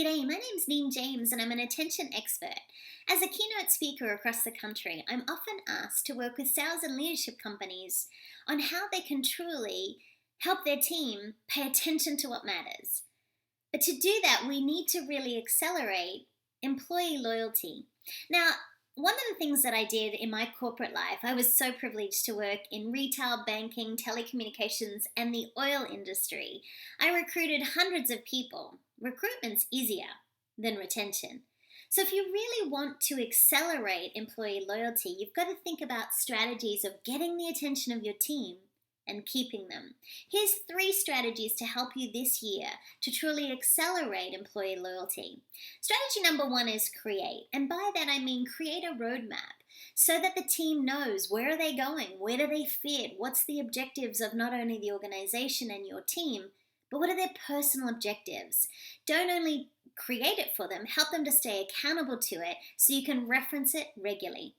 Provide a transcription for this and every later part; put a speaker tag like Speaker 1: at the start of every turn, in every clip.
Speaker 1: G'day, my name's Neen James and I'm an attention expert. As a keynote speaker across the country, I'm often asked to work with sales and leadership companies on how they can truly help their team pay attention to what matters. But to do that, we need to really accelerate employee loyalty. Now, one of the things that I did in my corporate life, I was so privileged to work in retail, banking, telecommunications, and the oil industry. I recruited hundreds of people. Recruitment's easier than retention. So if you really want to accelerate employee loyalty, you've got to think about strategies of getting the attention of your team and keeping them. Here's 3 strategies to help you this year to truly accelerate employee loyalty. Strategy number 1 is create. And by that I mean create a roadmap so that the team knows where are they going, where do they fit, what's the objectives of not only the organization and your team, but what are their personal objectives? Don't only create it for them, help them to stay accountable to it so you can reference it regularly.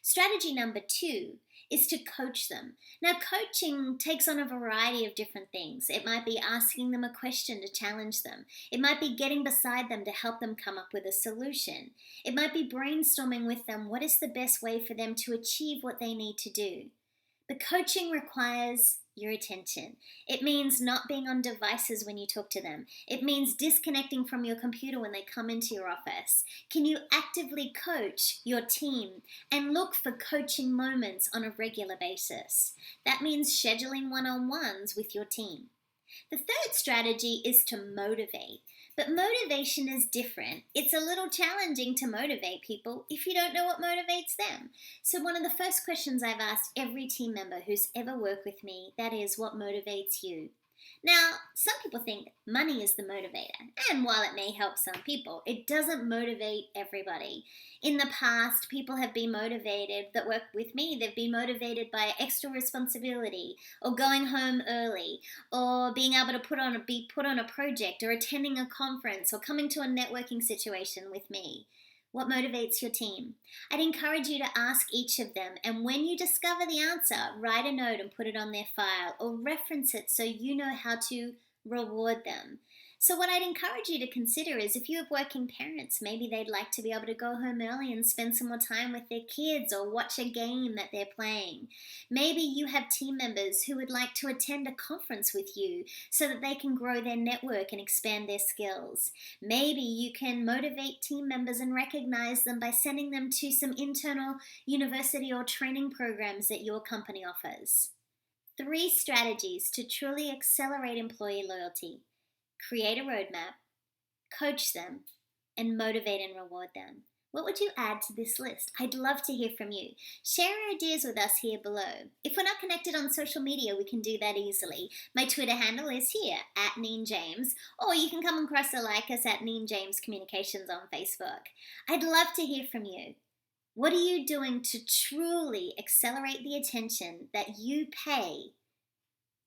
Speaker 1: Strategy number 2 is to coach them. Now, coaching takes on a variety of different things. It might be asking them a question to challenge them. It might be getting beside them to help them come up with a solution. It might be brainstorming with them what is the best way for them to achieve what they need to do. But coaching requires your attention. It means not being on devices when you talk to them. It means disconnecting from your computer when they come into your office. Can you actively coach your team and look for coaching moments on a regular basis? That means scheduling one-on-ones with your team. The third strategy is to motivate. But motivation is different. It's a little challenging to motivate people if you don't know what motivates them. So one of the first questions I've asked every team member who's ever worked with me, that is, what motivates you? Now, some people think money is the motivator, and while it may help some people, it doesn't motivate everybody. In the past, people have been motivated that work with me. They've been motivated by extra responsibility, or going home early, or being able to be put on a project, or attending a conference, or coming to a networking situation with me. What motivates your team? I'd encourage you to ask each of them, and when you discover the answer, write a note and put it on their file, or reference it so you know how to reward them. So what I'd encourage you to consider is if you have working parents, maybe they'd like to be able to go home early and spend some more time with their kids or watch a game that they're playing. Maybe you have team members who would like to attend a conference with you so that they can grow their network and expand their skills. Maybe you can motivate team members and recognize them by sending them to some internal university or training programs that your company offers. 3 strategies to truly accelerate employee loyalty. Create a roadmap, coach them, and motivate and reward them. What would you add to this list? I'd love to hear from you. Share ideas with us here below. If we're not connected on social media, we can do that easily. My Twitter handle is here, @NeenJames, or you can come across and like us at Neen James Communications on Facebook. I'd love to hear from you. What are you doing to truly accelerate the attention that you pay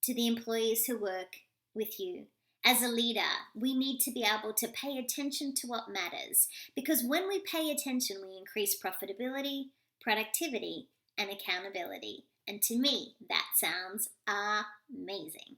Speaker 1: to the employees who work with you? As a leader, we need to be able to pay attention to what matters, because when we pay attention, we increase profitability, productivity, and accountability. And to me, that sounds amazing.